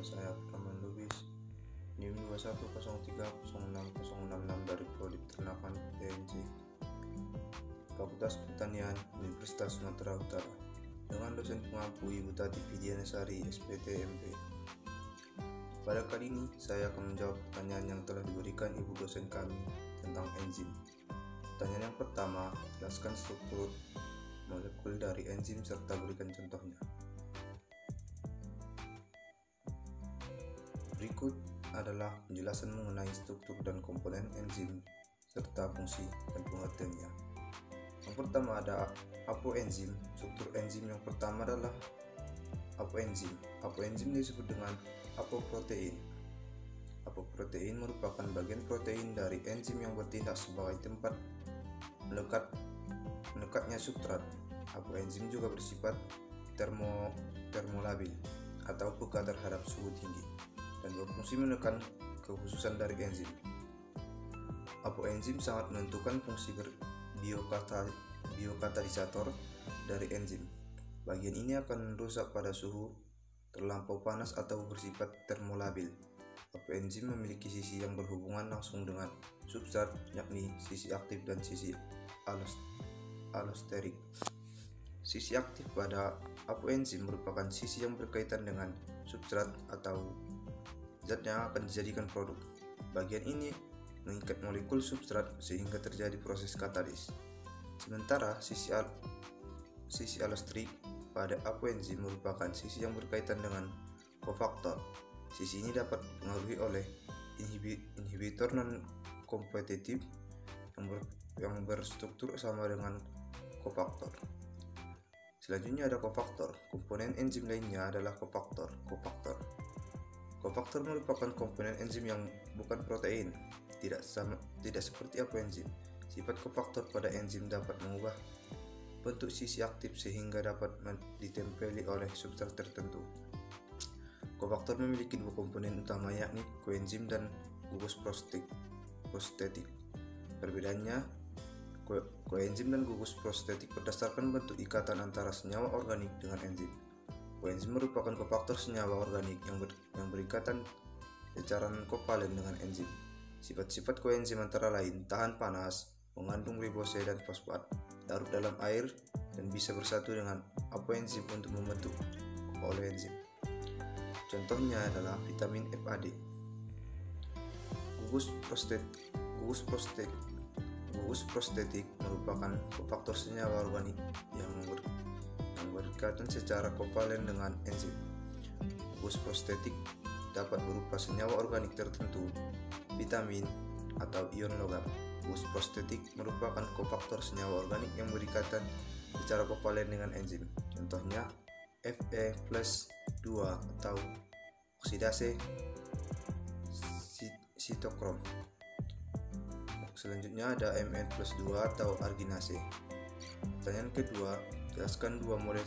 Nama saya Firman Lubis, NIM 21030666 dari Prodi Peternakan PNJ, Fakultas Pertanian Universitas Sumatera Utara, dengan dosen pengampu Ibu Tati Widianasari, SPT/MP. Pada kali ini, saya akan menjawab pertanyaan yang telah diberikan Ibu dosen kami tentang enzim. Pertanyaan yang pertama, jelaskan struktur molekul dari enzim serta berikan contohnya. Berikut adalah penjelasan mengenai struktur dan komponen enzim serta fungsi dan pengertiannya. Yang pertama ada apoenzim. Struktur enzim yang pertama adalah apoenzim. Apoenzim disebut dengan apoprotein. Apoprotein merupakan bagian protein dari enzim yang bertindak sebagai tempat melekatnya substrat. Apoenzim juga bersifat termolabil atau peka terhadap suhu tinggi dan berfungsi menekan kekhususan dari enzim. Apoenzim sangat menentukan fungsi biokatalisator dari enzim. Bagian ini akan rusak pada suhu terlampau panas atau bersifat termolabil. Apoenzim memiliki sisi yang berhubungan langsung dengan substrat, yakni sisi aktif dan sisi alosterik. Sisi aktif pada apoenzim merupakan sisi yang berkaitan dengan substrat atau zat yang akan dijadikan produk. Bagian ini mengikat molekul substrat sehingga terjadi proses katalis. Sementara sisi alosterik pada apoenzim merupakan sisi yang berkaitan dengan kofaktor. Sisi ini dapat dipengaruhi oleh inhibitor non-kompetitif yang berstruktur sama dengan kofaktor. Selanjutnya ada kofaktor. Komponen enzim lainnya adalah kofaktor. Kofaktor merupakan komponen enzim yang bukan protein, tidak seperti apoenzim. Sifat kofaktor pada enzim dapat mengubah bentuk sisi aktif sehingga dapat ditempeli oleh substrat tertentu. Kofaktor memiliki dua komponen utama, yakni koenzim dan gugus prostetik. Perbedaannya, koenzim dan gugus prostetik berdasarkan bentuk ikatan antara senyawa organik dengan enzim. Koenzim merupakan kofaktor senyawa organik yang berikatan secara non-kovalen dengan enzim. Sifat-sifat koenzim antara lain tahan panas, mengandung ribose dan fosfat, larut dalam air, dan bisa bersatu dengan apoenzim untuk membentuk koenzim. Contohnya adalah vitamin FAD. Gugus prostetik merupakan kofaktor senyawa organik yang berikatan secara kovalen dengan enzim. Gugus prostetik dapat berupa senyawa organik tertentu, vitamin, atau ion logam. Gugus prostetik merupakan kofaktor senyawa organik yang berikatan secara kovalen dengan enzim. Contohnya Fe+2 atau oksidase sitokrom. Selanjutnya ada Mn+2 atau arginase. Pertanyaan kedua, jelaskan dua model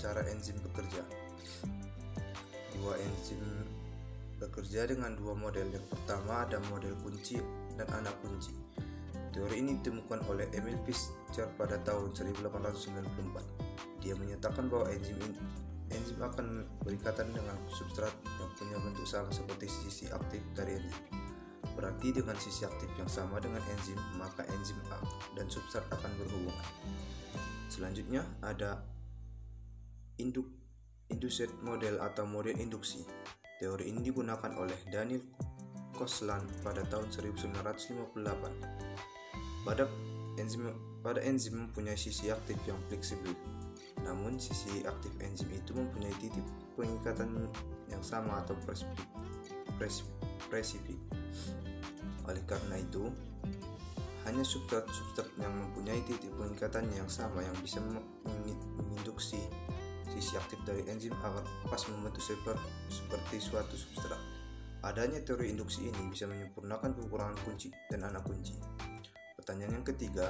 cara enzim bekerja. Dua enzim bekerja dengan dua model. Yang pertama ada model kunci dan anak kunci. Teori ini ditemukan oleh Emil Fischer pada tahun 1894. Dia menyatakan bahwa enzim akan berikatan dengan substrat yang punya bentuk sama seperti sisi aktif dari enzim. Berarti dengan sisi aktif yang sama dengan enzim, maka enzim dan substrat akan berhubungan. Selanjutnya ada induced model atau model induksi. Teori ini digunakan oleh Daniel Koslan pada tahun 1958. Pada enzim mempunyai sisi aktif yang fleksibel. Namun sisi aktif enzim itu mempunyai titik pengikatan yang sama atau spesifik. Oleh karena itu, hanya substrat yang mempunyai titik pengikatan yang sama yang bisa menginduksi sisi aktif dari enzim agar pas membentuk seperti suatu substrat. Adanya teori induksi ini bisa menyempurnakan kekurangan kunci dan anak kunci. Pertanyaan yang ketiga,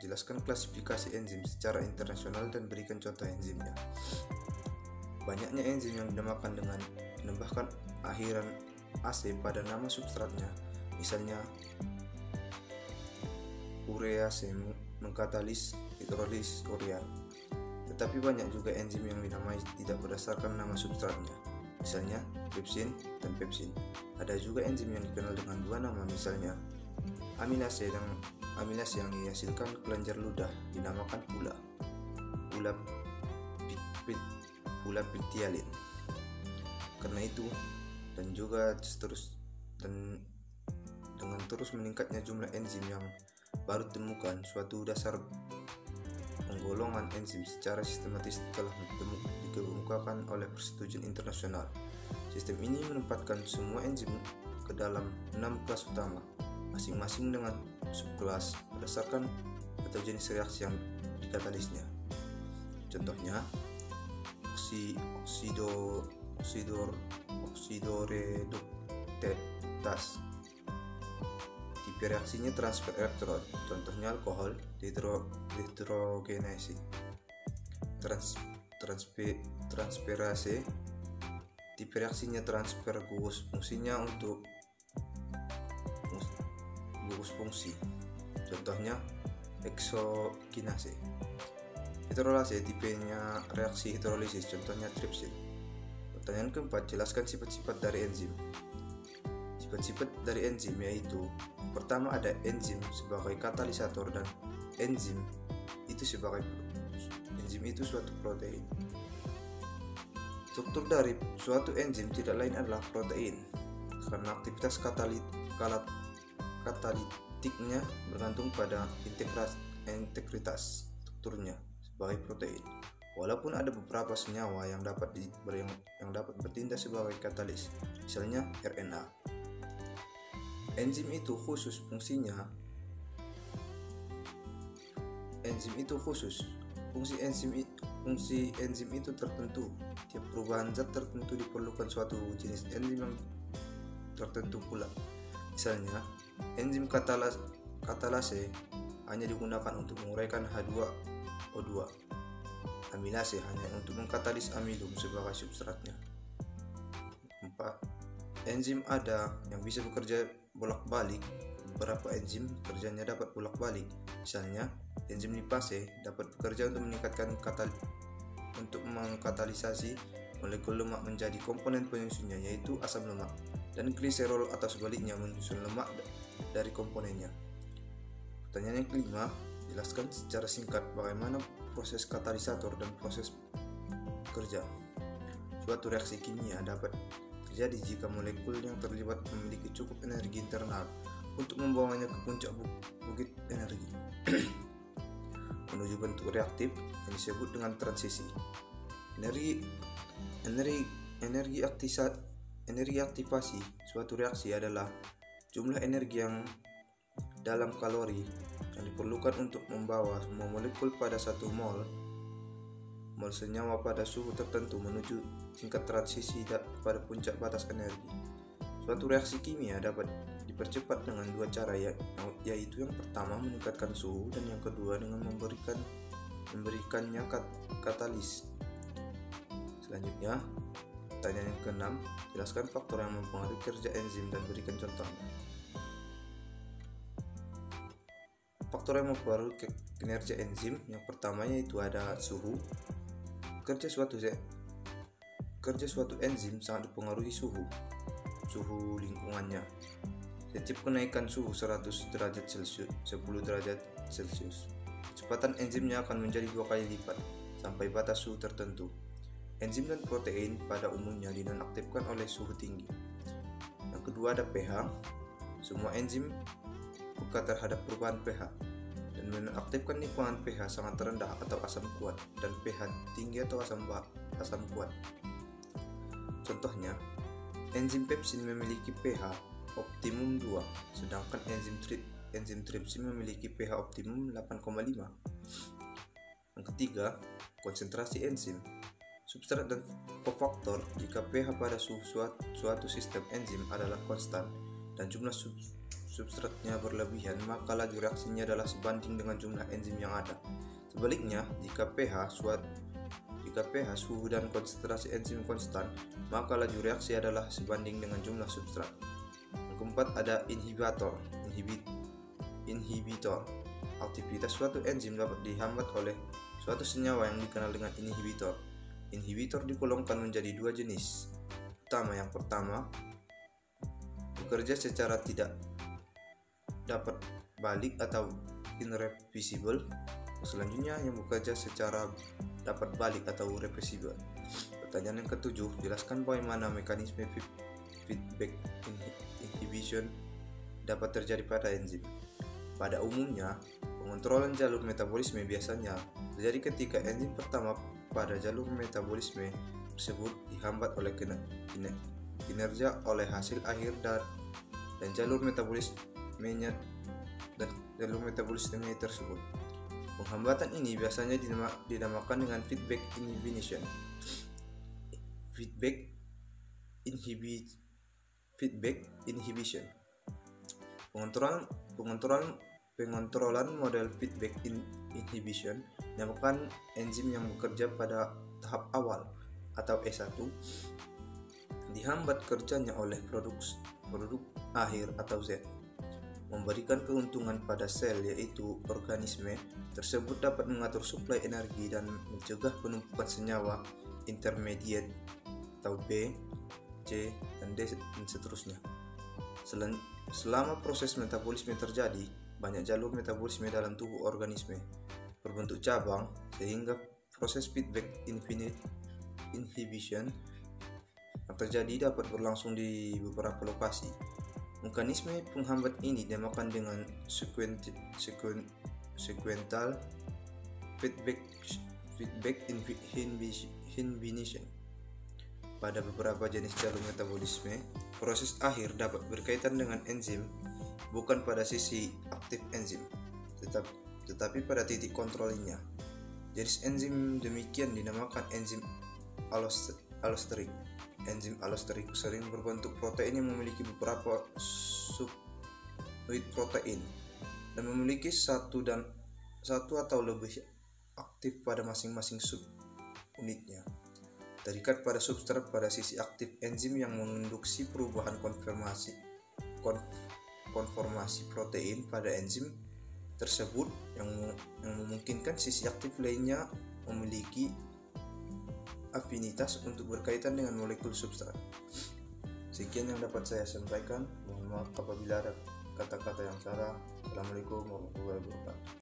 jelaskan klasifikasi enzim secara internasional dan berikan contoh enzimnya. Banyaknya enzim yang dinamakan dengan menambahkan akhiran AC pada nama substratnya. Misalnya urease mengkatalis hidrolisis urea. Tetapi banyak juga enzim yang dinamai tidak berdasarkan nama substratnya, misalnya tripsin dan pepsin. Ada juga enzim yang dikenal dengan dua nama, misalnya aminase yang dihasilkan kelenjar ludah dinamakan pula pitialin. Karena itu dengan terus meningkatnya jumlah enzim yang baru ditemukan, suatu dasar penggolongan enzim secara sistematis telah dikemukakan oleh persetujuan internasional. Sistem ini menempatkan semua enzim ke dalam 6 kelas utama, masing-masing dengan subkelas berdasarkan atau jenis reaksi yang dikatalisnya. Contohnya, oksidoreduktase. Tipe reaksinya transfer elektron, contohnya alkohol dehidrogenase. Transferase, tipe reaksinya transfer gugus, fungsinya untuk gugus fungsi, contohnya eksokinase. Hidrolase, tipenya reaksi hidrolisis, contohnya tripsin. Pertanyaan keempat, jelaskan sifat-sifat dari enzim. Sifat-sifat dari enzim yaitu: pertama, ada enzim sebagai katalisator dan enzim itu suatu protein. Struktur dari suatu enzim tidak lain adalah protein, karena aktivitas katalitiknya bergantung pada integritas strukturnya sebagai protein. Walaupun ada beberapa senyawa yang dapat bertindak sebagai katalis, misalnya RNA. Enzim itu khusus. Fungsi enzim itu tertentu. Tiap perubahan zat tertentu diperlukan suatu jenis enzim yang tertentu pula. Misalnya, enzim katalase hanya digunakan untuk menguraikan H2O2. Amilase hanya untuk mengkatalis amilum sebagai substratnya. 4. Enzim ada yang bisa bekerja bolak-balik. Beberapa enzim kerjanya dapat bolak-balik. Misalnya, enzim lipase dapat bekerja untuk mengkatalisasi molekul lemak menjadi komponen penyusunnya, yaitu asam lemak, dan gliserol atau sebaliknya menyusun lemak dari komponennya. Pertanyaan yang kelima, jelaskan secara singkat bagaimana proses katalisator dan proses kerja. Suatu reaksi kimia dapat terjadi jika molekul yang terlibat memiliki cukup energi internal untuk membawanya ke puncak bukit energi menuju bentuk reaktif yang disebut dengan transisi. Energi aktivasi suatu reaksi adalah jumlah energi yang dalam kalori yang diperlukan untuk membawa semua molekul pada satu mol senyawa pada suhu tertentu menuju tingkat transisi pada puncak batas energi. Suatu reaksi kimia dapat dipercepat dengan dua cara, yaitu yang pertama meningkatkan suhu dan yang kedua dengan memberikannya katalis. Selanjutnya, pertanyaan yang keenam, jelaskan faktor yang mempengaruhi kerja enzim dan berikan contohnya. Faktor yang mempengaruhi kinerja enzim yang pertama yaitu ada suhu. Kerja suatu enzim sangat dipengaruhi suhu lingkungannya. Setiap kenaikan suhu 100 derajat Celcius, 10 derajat Celcius, kecepatan enzimnya akan menjadi 2 kali lipat sampai batas suhu tertentu. Enzim dan protein pada umumnya dinonaktifkan oleh suhu tinggi. Yang kedua ada pH. Semua enzim peka terhadap perubahan pH dan menonaktifkan lingkungan pH sangat rendah atau asam kuat dan pH tinggi atau asam kuat. Contohnya, enzim pepsin memiliki pH optimum 2, sedangkan enzim tripsin memiliki pH optimum 8,5. Yang ketiga, konsentrasi enzim. Substrat dan kofaktor. Jika pH pada suatu sistem enzim adalah konstan dan jumlah substratnya berlebihan, maka laju reaksinya adalah sebanding dengan jumlah enzim yang ada. Sebaliknya, jika pH, suhu dan konsentrasi enzim konstan, maka laju reaksi adalah sebanding dengan jumlah substrat. Yang keempat ada inhibitor. Aktivitas suatu enzim dapat dihambat oleh suatu senyawa yang dikenal dengan inhibitor. Inhibitor digolongkan menjadi dua jenis. Yang pertama, bekerja secara tidak dapat balik atau irreversible. Selanjutnya yang bekerja secara dapat balik atau reversible. Pertanyaan yang ketujuh, jelaskan bagaimana mekanisme feedback inhibition dapat terjadi pada enzim. Pada umumnya, pengontrolan jalur metabolisme biasanya terjadi ketika enzim pertama pada jalur metabolisme tersebut dihambat oleh kinerja oleh hasil akhir dan jalur metabolismenya tersebut. Penghambatan ini biasanya dinamakan dengan feedback inhibition. Feedback inhibition. Pengontrolan model feedback inhibition dinamakan enzim yang bekerja pada tahap awal atau E1 dihambat kerjanya oleh produk akhir atau Z, memberikan keuntungan pada sel, yaitu organisme tersebut dapat mengatur suplai energi dan mencegah penumpukan senyawa intermediate atau B, C, dan D dan seterusnya. Selama proses metabolisme terjadi, banyak jalur metabolisme dalam tubuh organisme berbentuk cabang, sehingga proses feedback inhibition yang terjadi dapat berlangsung di beberapa lokasi. Mekanisme penghambat ini dinamakan dengan sequential feedback inhibition. Pada beberapa jenis jalur metabolisme, proses akhir dapat berkaitan dengan enzim bukan pada sisi aktif enzim, tetapi pada titik kontrolnya. Jenis enzim demikian dinamakan enzim allosterik. Enzim allosterik sering berbentuk protein yang memiliki beberapa subunit protein dan memiliki satu atau lebih aktif pada masing-masing subunitnya. Terikat pada substrat pada sisi aktif enzim yang menginduksi perubahan konformasi protein pada enzim tersebut yang memungkinkan sisi aktif lainnya memiliki afinitas untuk berkaitan dengan molekul substrat. Sekian yang dapat saya sampaikan. Mohon maaf apabila ada kata-kata yang salah. Assalamualaikum warahmatullahi wabarakatuh.